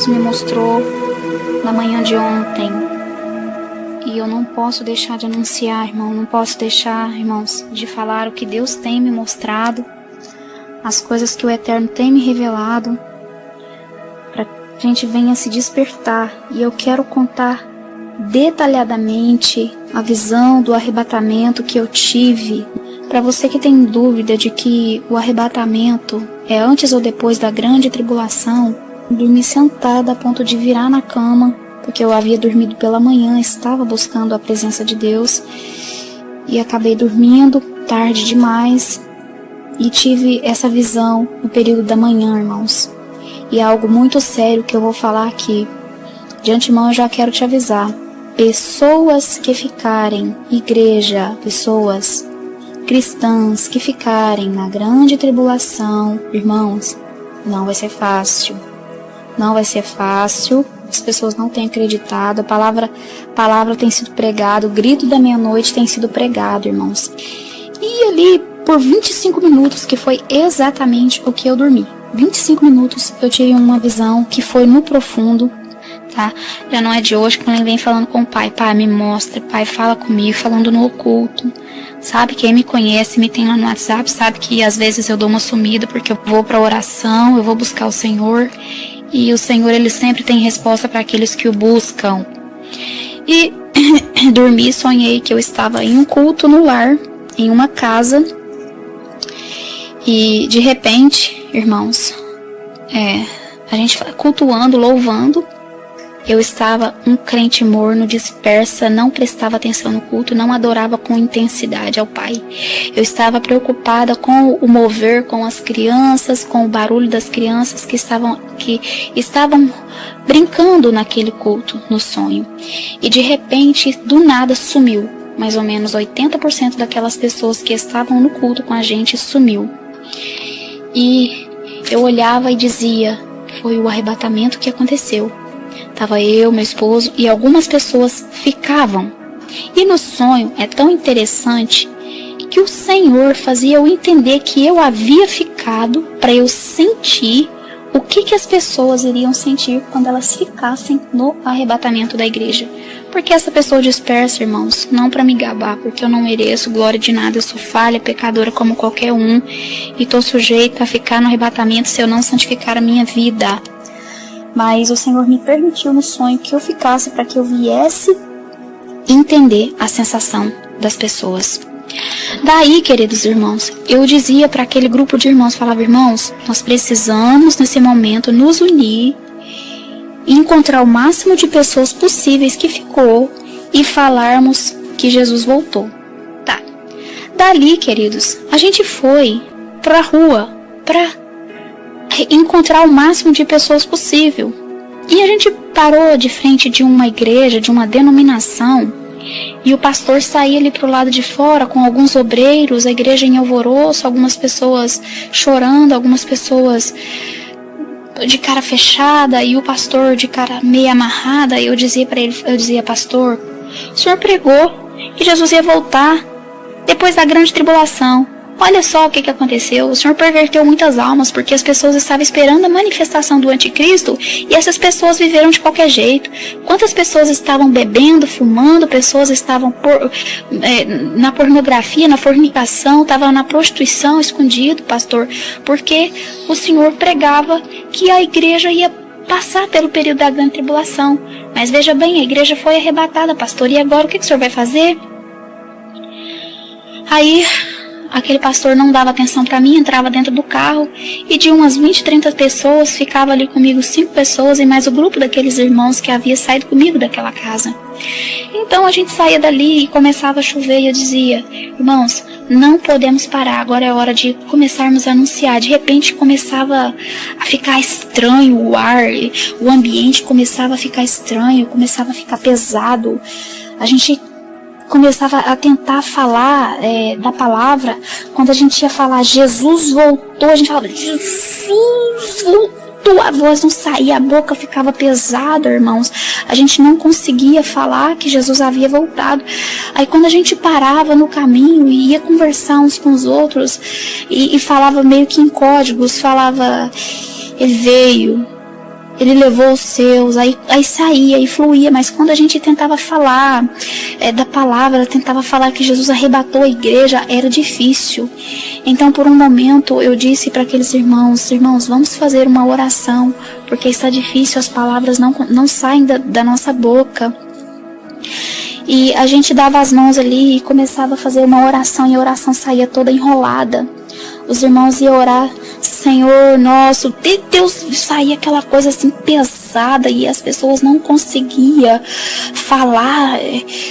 me mostrou na manhã de ontem. E eu não posso deixar de anunciar, irmão, não posso deixar, irmãos, de falar o que Deus tem me mostrado, as coisas que o Eterno tem me revelado, para que a gente venha se despertar. E eu quero contar detalhadamente a visão do arrebatamento que eu tive. Para você que tem dúvida de que o arrebatamento é antes ou depois da grande tribulação, dormi sentada a ponto de virar na cama, porque eu havia dormido pela manhã, estava buscando a presença de Deus, e acabei dormindo tarde demais, e tive essa visão no período da manhã, irmãos. E é algo muito sério que eu vou falar aqui. De antemão eu já quero te avisar. Pessoas que ficarem, igreja, pessoas cristãs que ficarem na grande tribulação, irmãos, não vai ser fácil. Não vai ser fácil. As pessoas não têm acreditado. A palavra tem sido pregada. O grito da meia-noite tem sido pregado, irmãos. E ali, por 25 minutos, que foi exatamente o que eu dormi. 25 minutos eu tive uma visão que foi no profundo, tá? Já não é de hoje que ele vem falando com o pai. Pai, me mostra. Pai, fala comigo. Falando no oculto. Sabe, quem me conhece, me tem lá no WhatsApp, sabe que às vezes eu dou uma sumida porque eu vou pra oração, eu vou buscar o Senhor. E o Senhor, Ele sempre tem resposta para aqueles que o buscam. E dormi e sonhei que eu estava em um culto no lar, em uma casa. E de repente, irmãos, a gente cultuando, louvando. Eu estava um crente morno, dispersa, não prestava atenção no culto, não adorava com intensidade ao Pai. Eu estava preocupada com o mover, com as crianças, com o barulho das crianças que estavam brincando naquele culto, no sonho. E de repente, do nada, sumiu. Mais ou menos 80% daquelas pessoas que estavam no culto com a gente sumiu. E eu olhava e dizia, foi o arrebatamento que aconteceu. Tava eu, meu esposo e algumas pessoas ficavam. E no sonho é tão interessante que o Senhor fazia eu entender que eu havia ficado para eu sentir o que as pessoas iriam sentir quando elas ficassem no arrebatamento da igreja. Porque essa pessoa dispersa, irmãos, não para me gabar, porque eu não mereço glória de nada, eu sou falha, pecadora como qualquer um, e estou sujeita a ficar no arrebatamento se eu não santificar a minha vida. Mas o Senhor me permitiu no sonho que eu ficasse para que eu viesse entender a sensação das pessoas. Daí, queridos irmãos, eu dizia para aquele grupo de irmãos, falava, irmãos, nós precisamos nesse momento nos unir e encontrar o máximo de pessoas possíveis que ficou e falarmos que Jesus voltou. Tá. Dali, queridos, a gente foi para a rua para encontrar o máximo de pessoas possível. E a gente parou de frente de uma igreja, de uma denominação, e o pastor saía ali pro lado de fora com alguns obreiros, a igreja em alvoroço, algumas pessoas chorando, algumas pessoas de cara fechada, e o pastor de cara meio amarrada. E eu dizia para ele, pastor, o senhor pregou que Jesus ia voltar depois da grande tribulação. Olha só o que aconteceu. O Senhor perverteu muitas almas porque as pessoas estavam esperando a manifestação do anticristo e essas pessoas viveram de qualquer jeito. Quantas pessoas estavam bebendo, fumando, pessoas estavam na pornografia, na fornicação, estavam na prostituição escondido, pastor, porque o Senhor pregava que a igreja ia passar pelo período da grande tribulação. Mas veja bem, a igreja foi arrebatada, pastor, e agora o que o Senhor vai fazer? Aí aquele pastor não dava atenção para mim, entrava dentro do carro e de umas 20, 30 pessoas, ficava ali comigo 5 pessoas e mais o grupo daqueles irmãos que havia saído comigo daquela casa. Então a gente saía dali e começava a chover e eu dizia, irmãos, não podemos parar, agora é hora de começarmos a anunciar. De repente começava a ficar estranho o ar, o ambiente começava a ficar estranho, começava a ficar pesado. A gente começava a tentar falar da palavra. Quando a gente ia falar Jesus voltou, a gente falava Jesus voltou, a voz não saía, a boca ficava pesada, irmãos. A gente não conseguia falar que Jesus havia voltado. Aí quando a gente parava no caminho e ia conversar uns com os outros e falava meio que em códigos, falava ele veio, Ele levou os seus, aí saía e fluía, mas quando a gente tentava falar da palavra, tentava falar que Jesus arrebatou a igreja, era difícil. Então, por um momento, eu disse para aqueles irmãos, vamos fazer uma oração, porque está difícil, as palavras não saem da nossa boca. E a gente dava as mãos ali e começava a fazer uma oração, e a oração saía toda enrolada. Os irmãos iam orar, Senhor nosso, Deus, saía aquela coisa assim pesada, e as pessoas não conseguiam falar,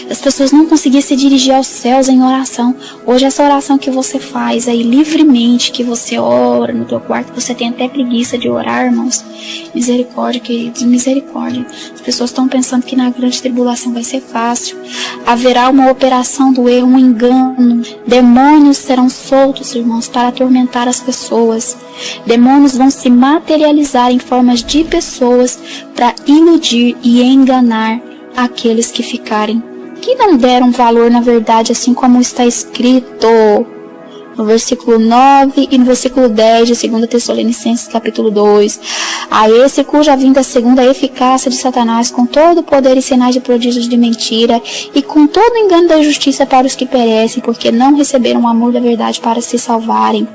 as pessoas não conseguiam se dirigir aos céus em oração. Hoje essa oração que você faz aí livremente, que você ora no teu quarto, você tem até preguiça de orar, irmãos. Misericórdia, queridos, misericórdia. As pessoas estão pensando que na grande tribulação vai ser fácil. Haverá uma operação do erro, um engano. Demônios serão soltos, irmãos, para atormentar as pessoas. Demônios vão se materializar em formas de pessoas para iludir e enganar aqueles que não deram valor na verdade, assim como está escrito no versículo 9 e no versículo 10 de 2 Tessalonicenses capítulo 2. A esse cuja vinda segundo a eficácia de Satanás, com todo o poder e sinais de prodígios de mentira, e com todo o engano da justiça para os que perecem, porque não receberam o amor da verdade para se salvarem.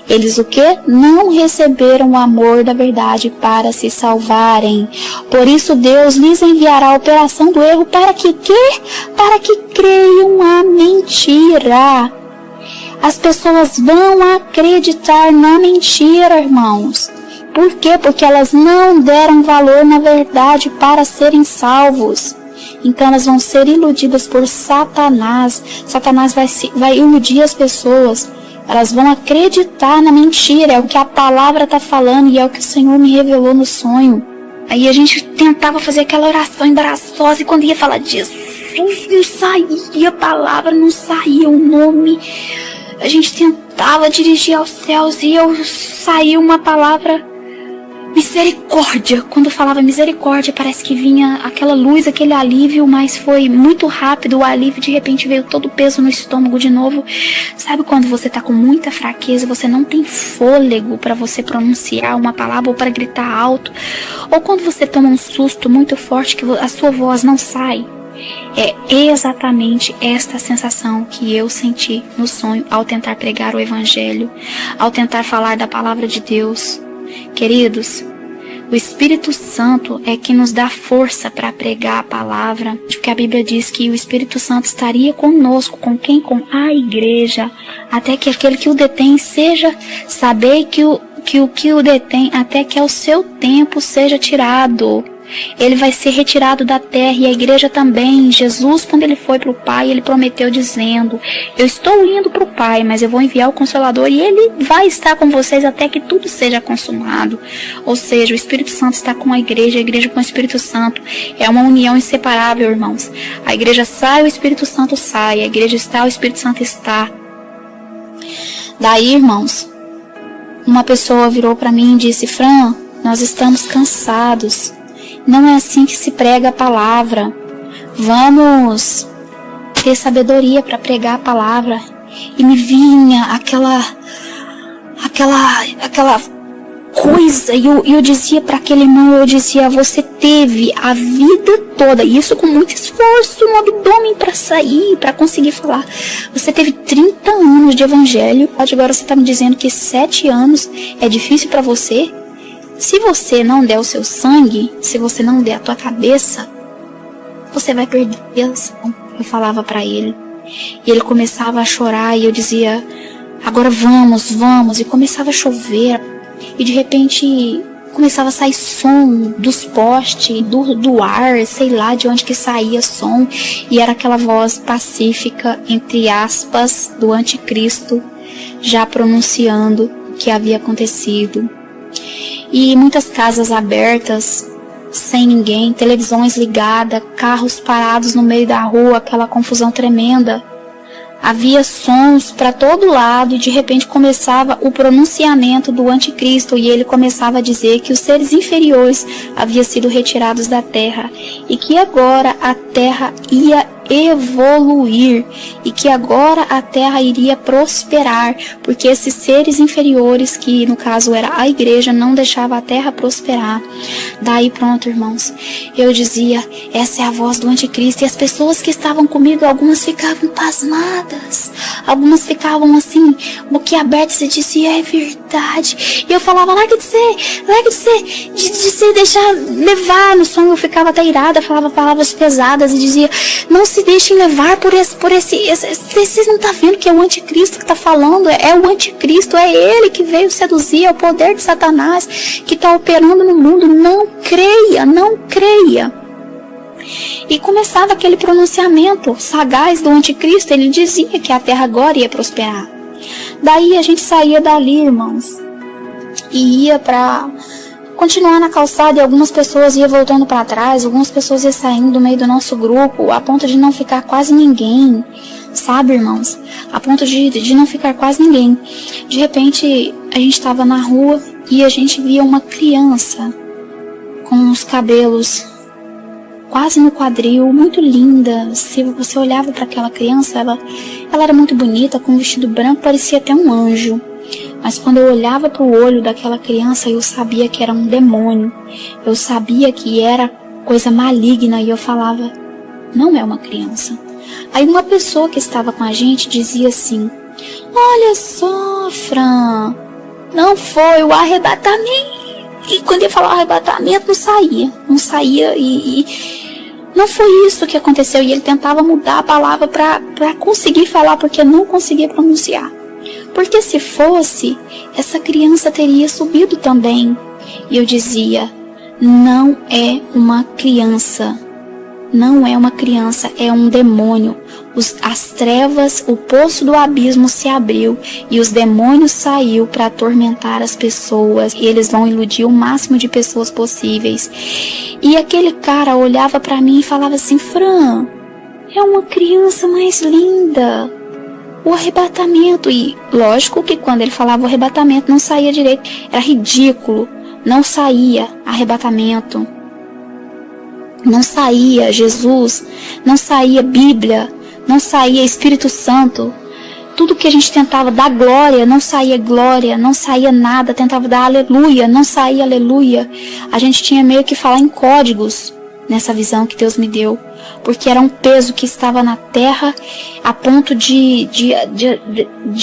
Eles o quê? Não receberam o amor da verdade para se salvarem. Por isso Deus lhes enviará a operação do erro para que quê? Para que creiam a mentira. As pessoas vão acreditar na mentira, irmãos. Por quê? Porque elas não deram valor na verdade para serem salvos. Então elas vão ser iludidas por Satanás. Satanás vai iludir as pessoas. Elas vão acreditar na mentira. É o que a palavra está falando e é o que o Senhor me revelou no sonho. Aí a gente tentava fazer aquela oração embaraçosa, e quando ia falar de Jesus, não saía a palavra, não saía o nome. A gente tentava dirigir aos céus e saía uma palavra misericórdia. Quando eu falava misericórdia, parece que vinha aquela luz, aquele alívio, mas foi muito rápido o alívio. De repente veio todo o peso no estômago de novo. Sabe quando você está com muita fraqueza, você não tem fôlego para você pronunciar uma palavra ou para gritar alto? Ou quando você toma um susto muito forte que a sua voz não sai? É exatamente esta sensação que eu senti no sonho ao tentar pregar o Evangelho, ao tentar falar da palavra de Deus. Queridos, o Espírito Santo é que nos dá força para pregar a palavra, porque a Bíblia diz que o Espírito Santo estaria conosco, com quem? Com a igreja, até que aquele que o detém seja, saber que o que o detém, até que ao seu tempo seja tirado. Ele vai ser retirado da terra, e a igreja também. Jesus, quando ele foi para o Pai, ele prometeu dizendo: eu estou indo para o Pai, mas eu vou enviar o Consolador, e ele vai estar com vocês até que tudo seja consumado. Ou seja, o Espírito Santo está com a igreja com o Espírito Santo. É uma união inseparável, irmãos. A igreja sai, o Espírito Santo sai. A igreja está, o Espírito Santo está. Daí, irmãos, uma pessoa virou para mim e disse: Fran, nós estamos cansados. Não é assim que se prega a palavra. Vamos ter sabedoria para pregar a palavra. E me vinha aquela coisa. E eu dizia para aquele irmão, você teve a vida toda, isso com muito esforço no abdômen para sair, para conseguir falar. Você teve 30 anos de evangelho. Agora você está me dizendo que 7 anos é difícil para você? Se você não der o seu sangue, se você não der a tua cabeça, você vai perder a ação. Eu falava para ele. E ele começava a chorar e eu dizia: agora vamos. E começava a chover. E de repente começava a sair som dos postes, do ar, sei lá de onde que saía som. E era aquela voz pacífica, entre aspas, do anticristo, já pronunciando o que havia acontecido. E muitas casas abertas, sem ninguém, televisões ligadas, carros parados no meio da rua, aquela confusão tremenda. Havia sons para todo lado e de repente começava o pronunciamento do anticristo, e ele começava a dizer que os seres inferiores haviam sido retirados da terra e que agora a terra ia evoluir e que agora a terra iria prosperar, porque esses seres inferiores, que no caso era a igreja, não deixava a terra prosperar. Daí pronto, irmãos, eu dizia, essa é a voz do anticristo, e as pessoas que estavam comigo, algumas ficavam pasmadas, algumas ficavam assim, boquiabertas, e diziam, é verdade. E eu falava, larga de se deixar levar. No sonho eu ficava até irada, falava palavras pesadas e dizia, não se deixem levar por esse vocês não tá vendo que é o anticristo que tá falando, é o anticristo, é ele que veio seduzir, é o poder de Satanás que tá operando no mundo, não creia. E começava aquele pronunciamento sagaz do anticristo, ele dizia que a terra agora ia prosperar. Daí a gente saía dali, irmãos, e ia para continuar na calçada, e algumas pessoas iam voltando para trás, algumas pessoas iam saindo do meio do nosso grupo, a ponto de não ficar quase ninguém, sabe, irmãos? A ponto de não ficar quase ninguém. De repente, a gente estava na rua e a gente via uma criança com os cabelos quase no quadril, muito linda. Se você olhava para aquela criança, ela era muito bonita, com um vestido branco, parecia até um anjo. Mas quando eu olhava para o olho daquela criança, eu sabia que era um demônio. Eu sabia que era coisa maligna, e eu falava, não é uma criança. Aí uma pessoa que estava com a gente dizia assim, olha só, Fran, não foi o arrebatamento. E quando ia falar arrebatamento, não saía e não foi isso que aconteceu. E ele tentava mudar a palavra para conseguir falar, porque não conseguia pronunciar. Porque se fosse, essa criança teria subido também. E eu dizia, não é uma criança. Não é uma criança, é um demônio. As trevas, o poço do abismo se abriu e os demônios saíram para atormentar as pessoas. E eles vão iludir o máximo de pessoas possíveis. E aquele cara olhava para mim e falava assim, Fran, é uma criança mais linda. O arrebatamento. E lógico que quando ele falava o arrebatamento não saía direito. Era ridículo. Não saía arrebatamento. Não saía Jesus, não saía Bíblia, não saía Espírito Santo. Tudo que a gente tentava dar glória, não saía nada. Tentava dar aleluia, não saía aleluia. A gente tinha meio que falar em códigos nessa visão que Deus me deu. Porque era um peso que estava na terra a ponto de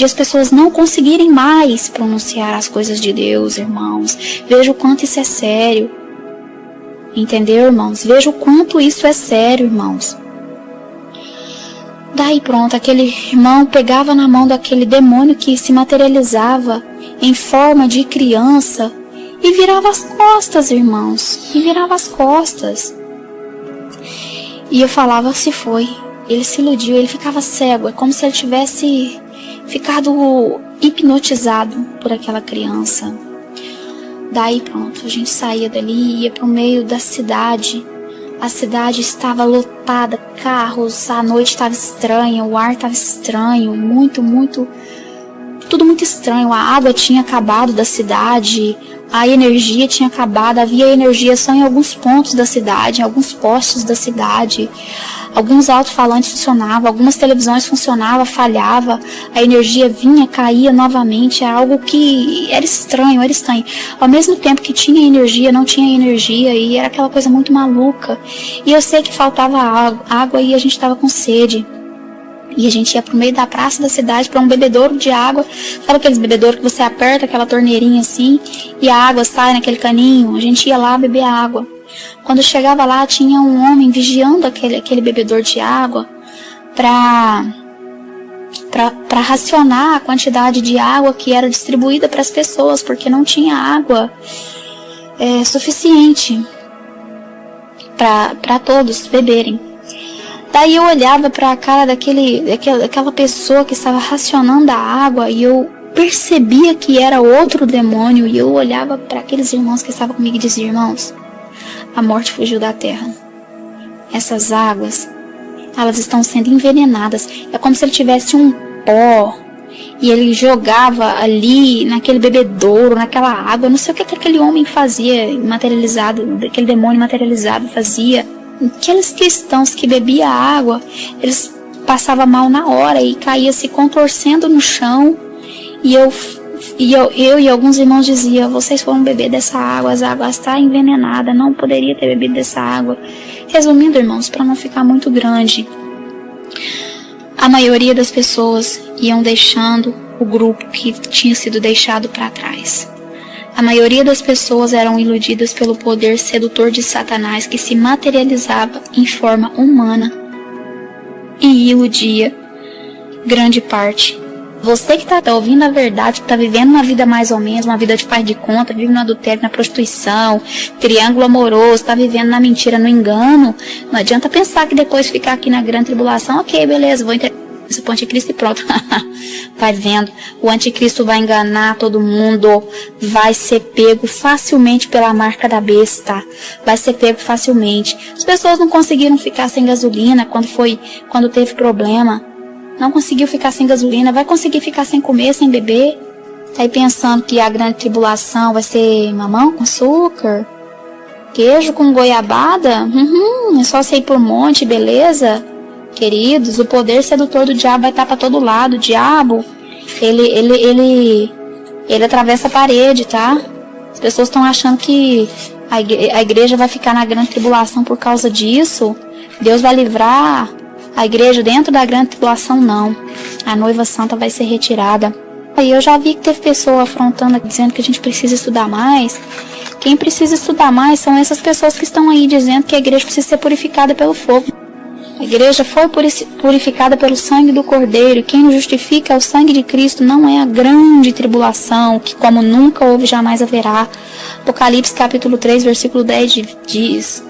as pessoas não conseguirem mais pronunciar as coisas de Deus, irmãos. Veja o quanto isso é sério. Entendeu, irmãos? Veja o quanto isso é sério, irmãos. Daí pronto, aquele irmão pegava na mão daquele demônio que se materializava em forma de criança e virava as costas, irmãos. E virava as costas. E eu falava, se foi. Ele se iludiu, ele ficava cego. É como se ele tivesse ficado hipnotizado por aquela criança. Daí pronto, a gente saía dali e ia para o meio da cidade. A cidade estava lotada, carros, a noite estava estranha, o ar estava estranho, tudo muito estranho. A água tinha acabado da cidade, a energia tinha acabado, havia energia só em alguns pontos da cidade, em alguns postos da cidade. Alguns alto-falantes funcionavam, algumas televisões funcionavam, falhava, a energia vinha, caía novamente, era algo que era estranho. Ao mesmo tempo que tinha energia, não tinha energia, e era aquela coisa muito maluca. E eu sei que faltava água e a gente estava com sede. E a gente ia pro meio da praça da cidade para um bebedouro de água. Sabe aqueles bebedouros que você aperta aquela torneirinha assim e a água sai naquele caninho? A gente ia lá beber água. Quando chegava lá, tinha um homem vigiando aquele bebedor de água para racionar a quantidade de água que era distribuída para as pessoas, porque não tinha água suficiente para todos beberem. Daí eu olhava para a cara daquela pessoa que estava racionando a água e eu percebia que era outro demônio, e eu olhava para aqueles irmãos que estavam comigo e dizia, irmãos, a morte fugiu da terra. Essas águas, elas estão sendo envenenadas. É como se ele tivesse um pó e ele jogava ali naquele bebedouro, naquela água. Não sei o que aquele homem fazia materializado, aquele demônio materializado fazia. aqueles cristãos que bebiam água, eles passavam mal na hora e caía se contorcendo no chão. E eu e alguns irmãos diziam: vocês foram beber dessa água, as águas estão envenenadas, não poderia ter bebido dessa água. Resumindo, irmãos, para não ficar muito grande, a maioria das pessoas iam deixando o grupo que tinha sido deixado para trás. A maioria das pessoas eram iludidas pelo poder sedutor de Satanás, que se materializava em forma humana e iludia grande parte. Você que está ouvindo a verdade, que está vivendo uma vida mais ou menos, uma vida de faz de conta, vive no adultério, na prostituição, triângulo amoroso, está vivendo na mentira, no engano, não adianta pensar que depois ficar aqui na grande tribulação, ok, beleza, vou entregar isso para o anticristo e pronto. Vai vendo, o anticristo vai enganar todo mundo, vai ser pego facilmente pela marca da besta, vai ser pego facilmente. As pessoas não conseguiram ficar sem gasolina quando teve problema. Não conseguiu ficar sem gasolina, vai conseguir ficar sem comer, sem beber. Tá aí pensando que a grande tribulação vai ser mamão com açúcar, queijo com goiabada? É só você ir por monte, beleza? Queridos, o poder sedutor do diabo vai estar para todo lado. O diabo, ele atravessa a parede, tá? As pessoas estão achando que a igreja vai ficar na grande tribulação por causa disso. Deus vai livrar a igreja dentro da grande tribulação, não. A noiva santa vai ser retirada. Aí eu já vi que teve pessoa afrontando, dizendo que a gente precisa estudar mais. Quem precisa estudar mais são essas pessoas que estão aí dizendo que a igreja precisa ser purificada pelo fogo. A igreja foi purificada pelo sangue do Cordeiro. Quem nos justifica é o sangue de Cristo, não é a grande tribulação, que como nunca houve, jamais haverá. Apocalipse capítulo 3, versículo 10 diz: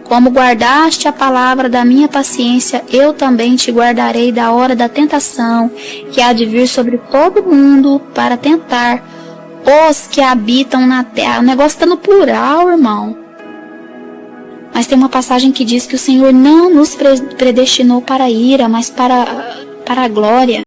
como guardaste a palavra da minha paciência, eu também te guardarei da hora da tentação, que há de vir sobre todo mundo para tentar os que habitam na terra. O negócio está no plural, irmão. Mas tem uma passagem que diz que o Senhor não nos predestinou para a ira, mas para a glória.